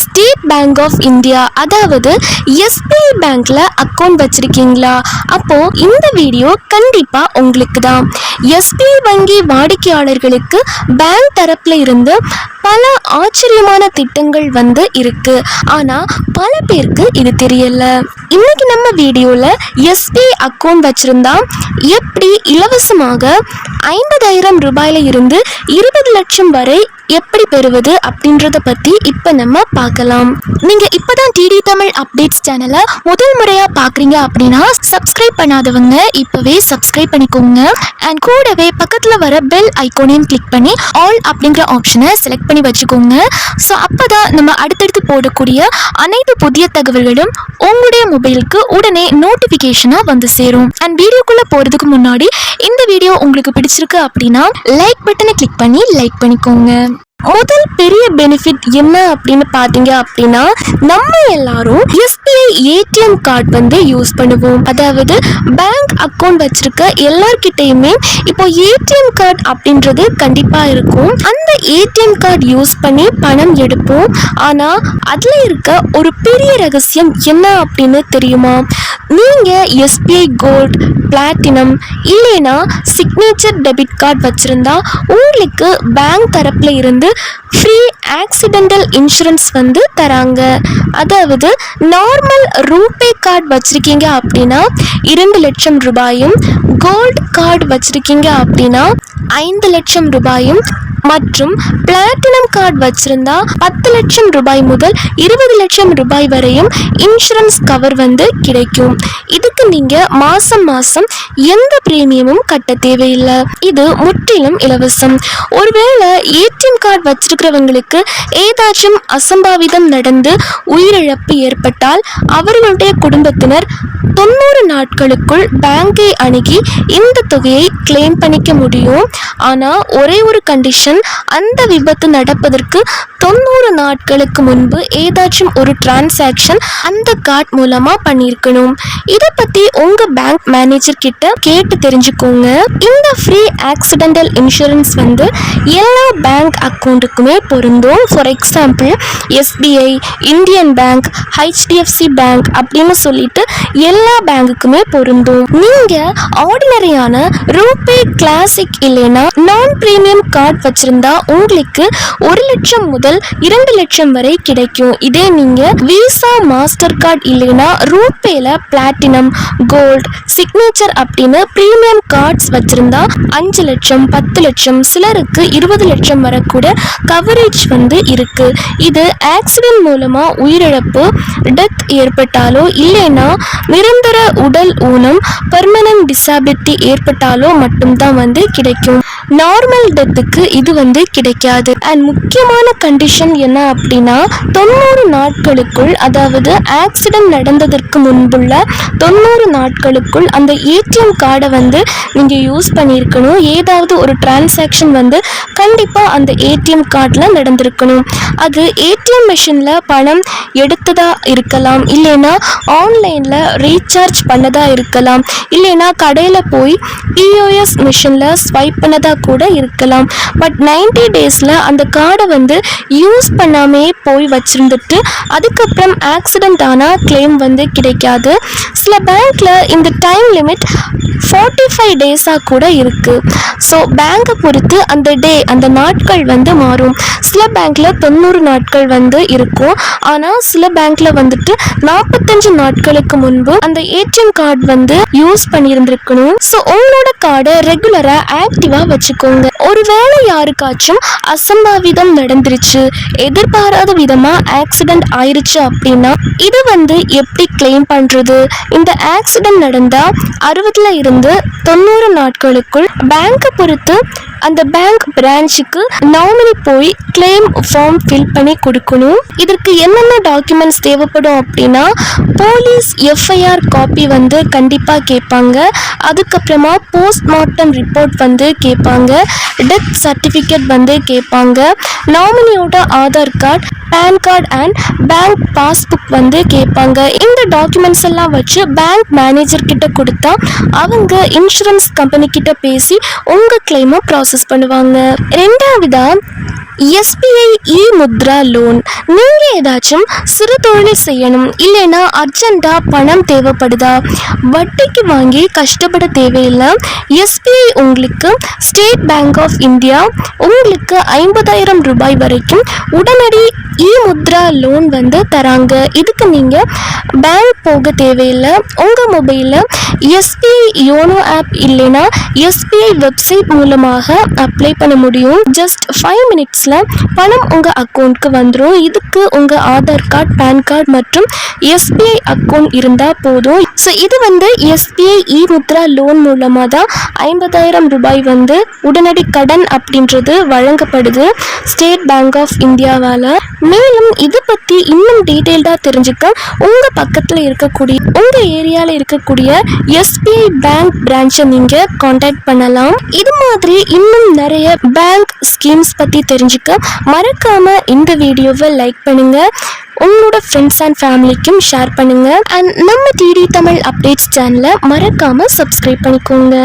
State bank of India அதாவது SBI பேங்க்ல account வச்சிருக்கீங்களா? அப்போ இந்த வீடியோ கண்டிப்பா உங்களுக்கு தான். எஸ்பிஐ வங்கி வாடிக்கையாளர்களுக்கு பேங்க் தரப்புல இருந்து பல ஆச்சரியமான திட்டங்கள் இருக்கு. ஆனா பல பேருக்கு இது தெரியல. இன்னைக்கு நம்ம வீடியோல எஸ்பிஐ அக்கௌண்ட் வச்சிருந்தா எப்படி இலவசமாக 50,000 ரூபாயில இருந்து 20 லட்சம் வரை எப்படி பெறுவது அப்படின்றத பத்தி இப்ப நம்ம பார்க்கலாம். நீங்க இப்பதான் டிடி தமிழ் அப்டேட்ஸ் சேனலை முதல் முறையா பாக்குறீங்க அப்படின்னா சப்ஸ்கிரைப் பண்ணாதவங்க இப்பவே சப்ஸ்கிரைப் பண்ணிக்கோங்க. அண்ட் கூடவே பக்கத்துல வர பெல் ஐகானையும் கிளிக் பண்ணி ஆல் அப்படிங்கிற ஆப்ஷனை செலக்ட் பண்ணி வச்சுக்கோங்க. ஸோ அப்பதான் நம்ம அடுத்தடுத்து போடக்கூடிய அனைத்து புதிய தகவல்களும் உங்களுடைய மொபைலுக்கு உடனே நோட்டிபிகேஷனா சேரும். அண்ட் வீடியோக்குள்ள போறதுக்கு முன்னாடி இந்த வீடியோ உங்களுக்கு பிடிச்சிருக்கு அப்படின்னா லைக் பட்டனை கிளிக் பண்ணி லைக் பண்ணிக்கோங்க. முதல் பெரிய பெனிஃபிட் என்ன அப்படின்னு பார்த்தீங்க அப்படின்னா நம்ம எல்லாரும் எஸ்பிஐ ஏடிஎம் கார்டு யூஸ் பண்ணுவோம். அதாவது பேங்க் அக்கௌண்ட் வச்சிருக்க எல்லார்கிட்டையுமே இப்போ ஏடிஎம் கார்டு அப்படின்றது கண்டிப்பா இருக்கும். அந்த ஏடிஎம் கார்டு யூஸ் பண்ணி பணம் எடுப்போம். ஆனா அதுல இருக்க ஒரு பெரிய ரகசியம் என்ன அப்படின்னு தெரியுமா? நீங்க எஸ்பிஐ கோல்ட், பிளாட்டினம் இல்லைனா சிக்னேச்சர் டெபிட் கார்டு வச்சிருந்தா உங்களுக்கு பேங்க் தரப்புல இருந்து ஃப்ரீ ஆக்சிடென்டல் இன்சூரன்ஸ் தராங்க. அதாவது நார்மல் ரூபே கார்டு வச்சிருக்கீங்க அப்படின்னா 2 லட்சம் ரூபாயும், கோல்ட் கார்டு வச்சிருக்கீங்க அப்படின்னா 5 லட்சம் ரூபாயும் மற்றும் பிளாட்டினம் கார்டு வச்சிருந்தா 10 லட்சம் ரூபாய் முதல் 20 லட்சம் ரூபாய் வரையும் இன்சூரன்ஸ் கவர் கிடைக்கும். இதுக்கு நீங்க மாசம் மாசம் எந்த பிரீமியமும் கட்ட தேவையில்லை. இது முற்றிலும் இலவசம். ஒருவேளை ஏடிஎம் கார்டு வச்சிருக்கிறவங்களுக்கு ஏதாச்சும் அசம்பாவிதம் நடந்து உயிரிழப்பு ஏற்பட்டால் அவர்களுடைய குடும்பத்தினர் 90 நாட்களுக்குள் பேங்கை அணுகி இந்த தொகையை கிளைம் பண்ணிக்க முடியும். ஆனா ஒரே ஒரு கண்டிஷன், அந்த விபத்து நடப்பதற்கு 90 நாட்களுக்கு முன்பு ஏதாச்சும் ஒரு டிரான்சாக்ஷன் அந்த கார்டு மூலமா பண்ணியிருக்கணும். இதை பத்தி உங்க பேங்க் மேனேஜர் கிட்ட கேட்டு தெரிஞ்சுக்கோங்க. இந்த ஃப்ரீ ஆக்சிடென்டல் இன்சூரன்ஸ் எல்லா பேங்க் அக்கௌண்ட்டுக்குமே பொருந்தும். For example SBI, Indian bank, HDFC bank அப்படின்னு சொல்லிட்டு எல்லா பேங்குக்குமே பொருந்தும். நீங்க ஆர்டினரியான ரூபே கிளாசிக் இல்லைன்னா நான் பிரீமியம் கார்டு வச்சிருந்தா உங்களுக்கு 1 லட்சம் முதல் 2 லட்சம் வரை கிடைக்கும். இதே நீங்க விசா, மாஸ்டர் கார்டு இல்லைன்னா ரூபேல பிளாட்டினம், கோல்ட், சிக்னேச்சர் அப்படின்னு பிரீமியம் கார்ட்ஸ் வச்சிருந்தா 5 லட்சம், 10 லட்சம், சிலருக்கு 20 லட்சம் வரை கூட கவரேஜ் இருக்கு. இது ஆக்சிடென்ட் மூலமா உயிரிழப்பு, டெத் ஏற்பட்டாலோ இல்லைன்னா நிரந்தர உடல் ஊனம், பெர்மனன்ட் டிசபிலிட்டி ஏற்பட்டாலோ மட்டும்தான் கிடைக்கும். நார்மல் டெத்துக்கு இது கிடைக்காது. அண்ட் முக்கியமான கண்டிஷன் என்ன அப்படின்னா 90 நாட்களுக்குள், அதாவது ஆக்சிடென்ட் நடந்ததற்கு முன்புள்ள 90 நாட்களுக்குள் அந்த ஏடிஎம் கார்டை நீங்க யூஸ் பண்ணியிருக்கணும். ஏதாவது ஒரு டிரான்சாக்ஷன் கண்டிப்பா அந்த ஏடிஎம் கார்டில் நடந்திருக்கணும். அது ஏடிஎம் மிஷின்ல பணம் எடுத்ததா இருக்கலாம், இல்லைன்னா ஆன்லைன்ல ரீசார்ஜ் பண்ணதா இருக்கலாம், இல்லைன்னா கடையில போய் பிஓஎஸ் மிஷின்ல ஸ்வைப் பண்ணதா கூட இருக்கலாம். பட் 90 டேஸ்ல அந்த கார்டை யூஸ் பண்ணாமே போய் வச்சிருந்துட்டு அதுக்கப்புறம் ஆக்சிடென்ட் ஆனா கிளைம் கிடைக்காது. சில பேங்க்ல இந்த டைம் லிமிட் 45 டேஸா கூட இருக்கு. ஸோ பேங்கை பொறுத்து அந்த டே, அந்த நாட்கள் மாறும். சில பேங்க்ல 90 நாட்கள் இருக்கும். ஆனா சில பேங்க்ல 45 நாட்களுக்கு முன்பு அந்த ஏடிஎம் கார்டு யூஸ் பண்ணியிருந்திருக்கணும். ஸோ உங்களோட கார்டை ரெகுலரா ஆக்டிவா வச்சுக்கோங்க. ஒருவேளை யாருக்காச்சும் அசம்பாவிதம் நடந்துருச்சு, எதிர்பாராத விதமா ஆக்சிடென்ட் ஆயிருச்சு அப்படின்னா இது எப்படி கிளைம் பண்றது? இந்த ஆக்சிடென்ட் நடந்தா 60ல இருந்து 90 நாட்களுக்குள் பேங்கை பொறுத்து அந்த பேங்க் பிரான்ச்சுக்கு நாமினி போய் கிளைம் ஃபார்ம் ஃபில் பண்ணி கொடுக்கணும். இதற்கு என்னென்ன டாக்குமெண்ட்ஸ் தேவைப்படும் அப்படின்னா போலீஸ் எஃப்ஐஆர் காப்பி கண்டிப்பா கேட்பாங்க. அதுக்கப்புறமா போஸ்ட்மார்ட்டம் ரிப்போர்ட் கேட்பாங்க. டெத் சர்டிஃபிகேட் கேட்பாங்க. நாமினியோட Aadhaar card, PAN card and bank passbook கேட்பாங்க. இந்த டாக்குமெண்ட்ஸ் எல்லாம் வச்சு பேங்க் மேனேஜர் கிட்ட கொடுத்தா அவங்க இன்சூரன்ஸ் கம்பெனி கிட்ட பேசி உங்க கிளைமை ப்ராசஸ் பண்ணுவாங்க. ரெண்டாவதா எஸ்பிஐ இ முத்ரா லோன். நீங்கள் ஏதாச்சும் சிறு தொழில் செய்யணும், இல்லைன்னா அர்ஜென்ட்டாக பணம் தேவைப்படுதா, வட்டிக்கு வாங்கி கஷ்டப்பட தேவையில்லை. எஸ்பிஐ உங்களுக்கு ஸ்டேட் பேங்க் ஆஃப் இந்தியா உங்களுக்கு 50,000 ரூபாய் வரைக்கும் உடனடி இ முத்ரா லோன் தராங்க. இதுக்கு நீங்கள் பேங்க் போக தேவையில்லை. உங்கள் மொபைலில் எஸ்பிஐ யோனோ ஆப் இல்லைன்னா எஸ்பிஐ வெப்சைட் மூலமாக அப்ளை பண்ண முடியும். ஜஸ்ட் 5 மினிட்ஸில் பணம் உங்கள் அக்கௌண்ட்க்கு வந்துடும். இதுக்கு உங்கள் ஆதார் கார்டு, பேன் கார்டு மற்றும் எஸ்பிஐ அக்கௌண்ட் இருந்தால் போதும். ஸோ இது எஸ்பிஐ இ முத்ரா லோன் மூலமாக தான் 50,000 ரூபாய் உடனடி கடன் அப்படின்றது வழங்கப்படுது ஸ்டேட் பேங்க் ஆஃப் இந்தியாவால். மேலும் இது பற்றி இன்னும் டீட்டெயில்டாக தெரிஞ்சுக்க உங்கள் பக்கத்தில் இருக்கக்கூடிய உங்கள் ஏரியாவில் இருக்கக்கூடிய எஸ்பிஐ பேங்க் பிரான்ச்சை நீங்கள் காண்டாக்ட் பண்ணலாம். இது மாதிரி இன்னும் நிறைய பேங்க் ஸ்கீம்ஸ் பற்றி தெரிஞ்சுக்க மறக்காமல் இந்த வீடியோவை லைக் பண்ணுங்கள், உங்களோட ஃப்ரெண்ட்ஸ் அண்ட் ஃபேமிலிக்கும் ஷேர் பண்ணுங்கள். அண்ட் நம்ம டிடி தமிழ் அப்டேட்ஸ் சேனலை மறக்காமல் சப்ஸ்கிரைப் பண்ணிக்கோங்க.